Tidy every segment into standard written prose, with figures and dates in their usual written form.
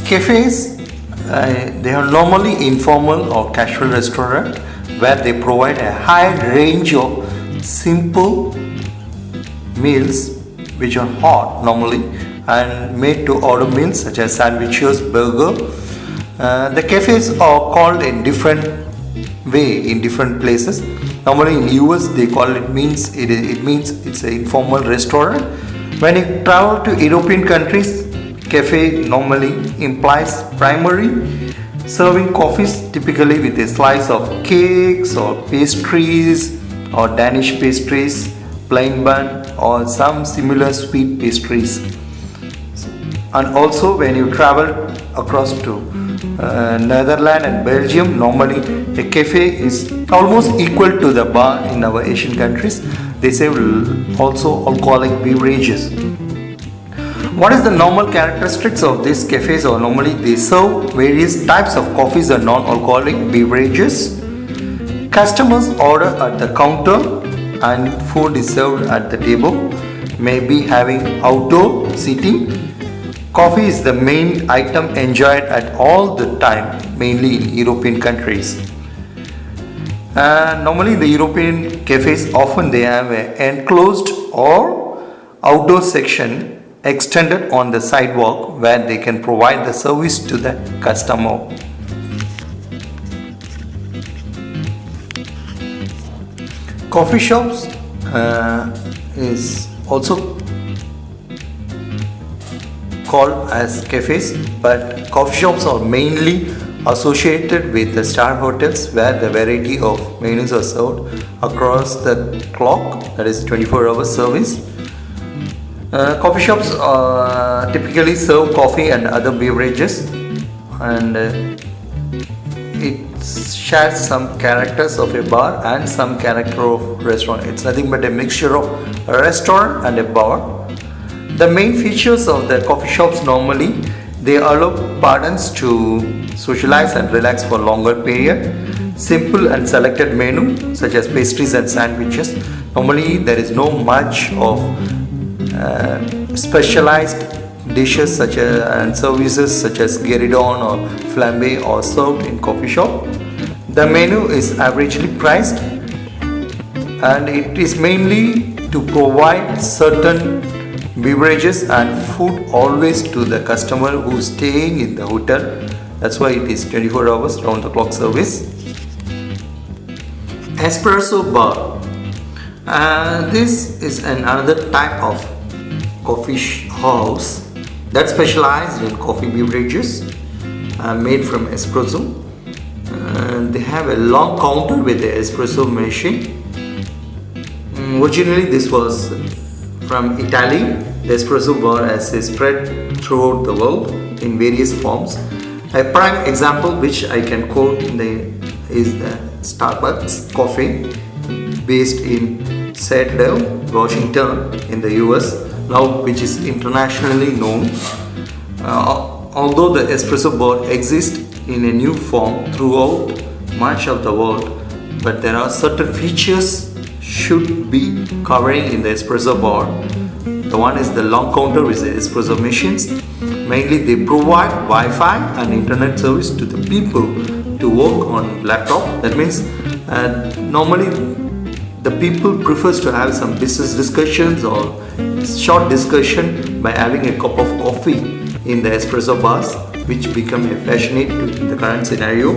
Cafes, they are normally informal or casual restaurant where they provide a high range of simple meals which are hot normally and made to order meals such as sandwiches, burger. The cafes are called in different way in different places. Normally in US they call it means it's an informal restaurant. When you travel to European countries, cafe normally implies primary serving coffees typically with a slice of cakes or pastries or Danish pastries, plain bun or some similar sweet pastries. And also when you travel across to Netherlands and Belgium, normally a cafe is almost equal to the bar in our Asian countries. They serve also alcoholic beverages. What is the normal characteristics of these cafes? Or normally they serve various types of coffees and non-alcoholic beverages. Customers order at the counter and food is served at the table, maybe having outdoor seating. Coffee is the main item enjoyed at all the time, mainly in European countries. Normally the European cafes often they have an enclosed or outdoor section extended on the sidewalk where they can provide the service to the customer. Coffee shops is also called as cafes, but coffee shops are mainly associated with the star hotels where the variety of menus are served across the clock, that is 24-hour service. Coffee shops typically serve coffee and other beverages, and it shares some characters of a bar and some character of restaurant. It's nothing but a mixture of a restaurant and a bar. The main features of the coffee shops normally they allow patrons to socialize and relax for longer period. Simple and selected menu such as pastries and sandwiches. Normally there is no much of specialized dishes such as and services such as gueridon or flambe are served in coffee shop. The menu is averagely priced and it is mainly to provide certain beverages and food always to the customer who is staying in the hotel. That's why it is 24 hours round the clock service. Espresso Bar. This is another type of coffee house that specialized in coffee beverages made from espresso. They have a long counter with the espresso machine. Originally this was from Italy. The espresso bar has spread throughout the world in various forms. A prime example which I can quote is the Starbucks coffee based in Seattle, Washington in the US, now which is internationally known. Although the espresso bar exists in a new form throughout much of the world, but there are certain features should be covering in the espresso bar. The one is the long counter with the espresso machines. Mainly they provide Wi-Fi and internet service to the people to work on laptop. That means normally the people prefers to have some business discussions or short discussion by having a cup of coffee in the espresso bars, which become a fashionate in the current scenario.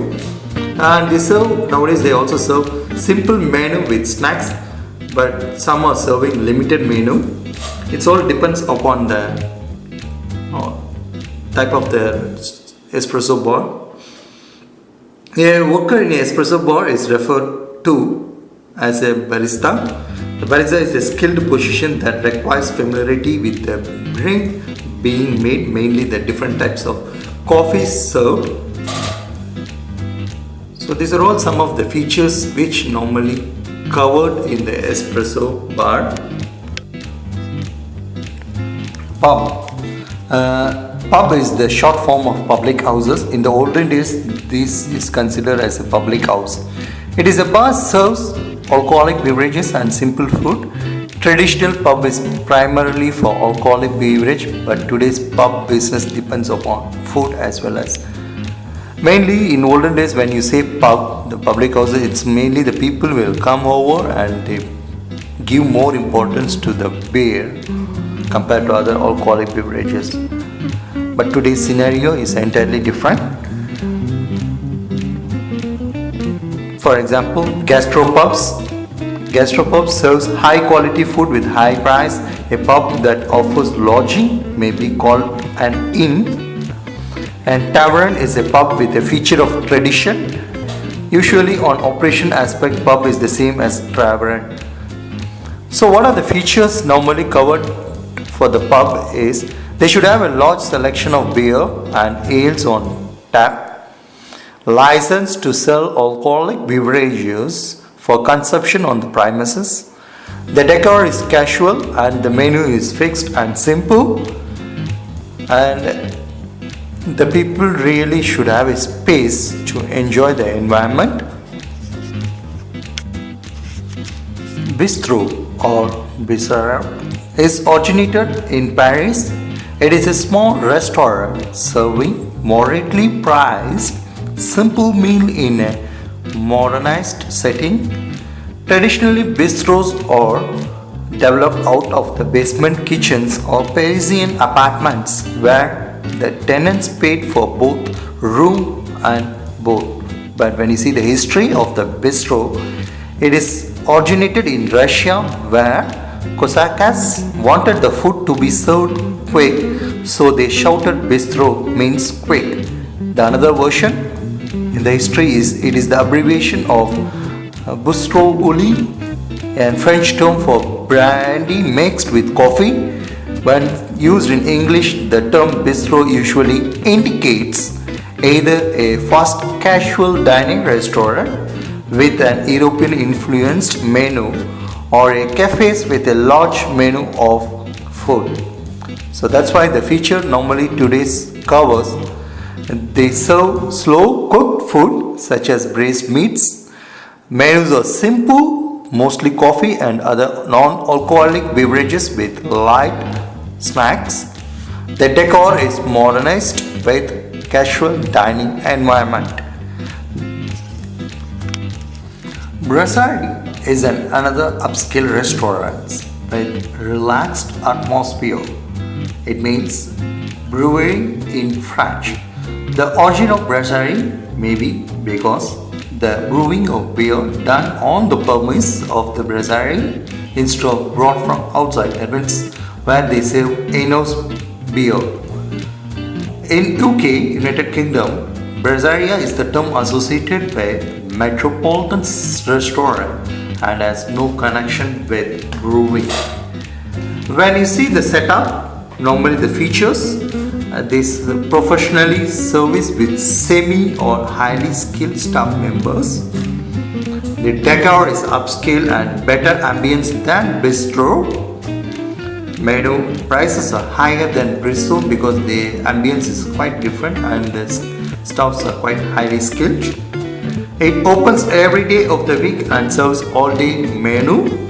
And they serve nowadays they also serve simple menu with snacks, but some are serving limited menu. It all depends upon the type of the espresso bar. A worker in an espresso bar is referred to as a barista. The barista is a skilled position that requires familiarity with the drink being made, mainly the different types of coffees served. So these are all some of the features which normally covered in the espresso bar. Pub. Pub is the short form of public houses. In the olden days, this is considered as a public house. It is a bar serves alcoholic beverages and simple food. Traditional pub is primarily for alcoholic beverage, but today's pub business depends upon food as well as. Mainly in olden days, when you say pub, the public houses, it's mainly the people will come over and they give more importance to the beer compared to other alcoholic beverages. But today's scenario is entirely different. For example, gastropubs. Gastropub serves high quality food with high price. A pub that offers lodging may be called an inn. And tavern is a pub with a feature of tradition. Usually on operation aspect, pub is the same as tavern. So what are the features normally covered for the pub is they should have a large selection of beer and ales on tap, license to sell alcoholic beverages for consumption on the premises. The decor is casual and the menu is fixed and simple, and the people really should have a space to enjoy the environment. Bistro or Bistro is originated in Paris. It is a small restaurant serving moderately priced simple meal in a modernized setting. Traditionally, bistros are developed out of the basement kitchens or Parisian apartments where the tenants paid for both room and board. But when you see the history of the bistro, it is originated in Russia where Cossacks wanted the food to be served quick, so they shouted bistro means quick. The another version in the history is it is the abbreviation of Bistro Uli, a French term for brandy mixed with coffee. When used in English, the term bistro usually indicates either a fast casual dining restaurant with an European influenced menu or a cafes with a large menu of food. So that's why the feature normally today's covers. They serve slow cooked food such as braised meats. Menus are simple, mostly coffee and other non-alcoholic beverages with light snacks. The decor is modernized with casual dining environment. Brasserie is another upscale restaurant with relaxed atmosphere. It means brewery in French. The origin of brasserie may be because the brewing of beer done on the premise of the brasserie instead of brought from outside. That means where they serve in-house beer. In UK, United Kingdom, brasseria is the term associated with metropolitan restaurant and has no connection with brewing. When you see the setup, normally the features, this professionally serviced with semi or highly skilled staff members. The decor is upscale and better ambience than bistro. Menu prices are higher than bistro because the ambience is quite different and the staffs are quite highly skilled. It opens every day of the week and serves all day menu.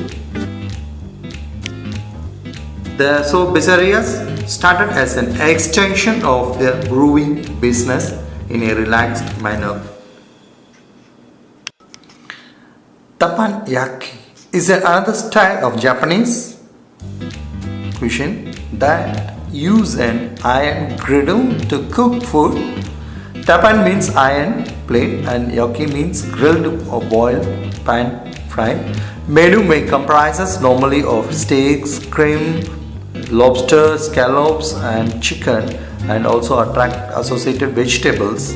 So pizzerias started as an extension of the brewing business in a relaxed manner. Teppanyaki is another style of Japanese cuisine that use an iron griddle to cook food. Teppan means iron plate and yaki means grilled or boiled pan fried. Menu may comprises normally of steaks, cream, lobster, scallops and chicken, and also attract associated vegetables.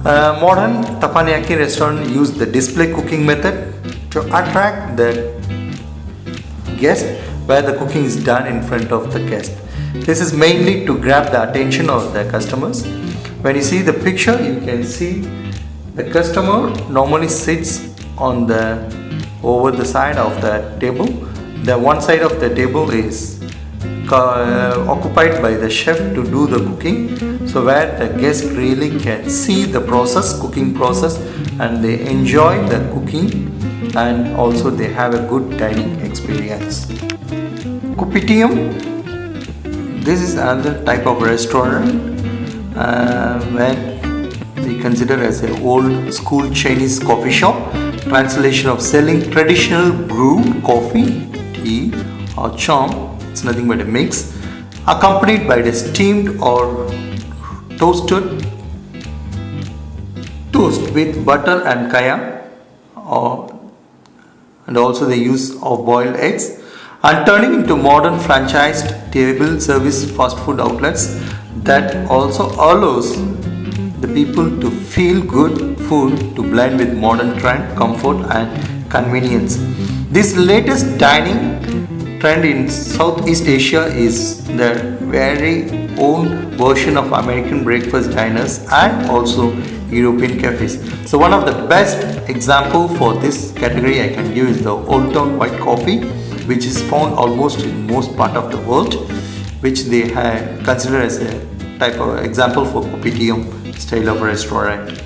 Modern Teppanyaki restaurant use the display cooking method to attract the guest, where the cooking is done in front of the guest. This is mainly to grab the attention of the customers. When you see the picture, you can see the customer normally sits on over the side of the table. The one side of the table is occupied by the chef to do the cooking, so where the guest really can see the cooking process, and they enjoy the cooking and also they have a good dining experience. Kopitiam. This is another type of restaurant where we consider as an old school Chinese coffee shop. Translation of selling traditional brewed coffee, tea or chom. It's nothing but a mix, accompanied by the steamed or toasted toast with butter and kaya, and also the use of boiled eggs, and turning into modern franchised table service fast food outlets that also allows the people to feel good food to blend with modern trend, comfort and convenience. This latest dining trend in Southeast Asia is their very own version of American breakfast diners and also European cafes. So one of the best example for this category I can give is the Old Town white coffee, which is found almost in most part of the world, which they consider as a type of example for Kopitiam style of restaurant.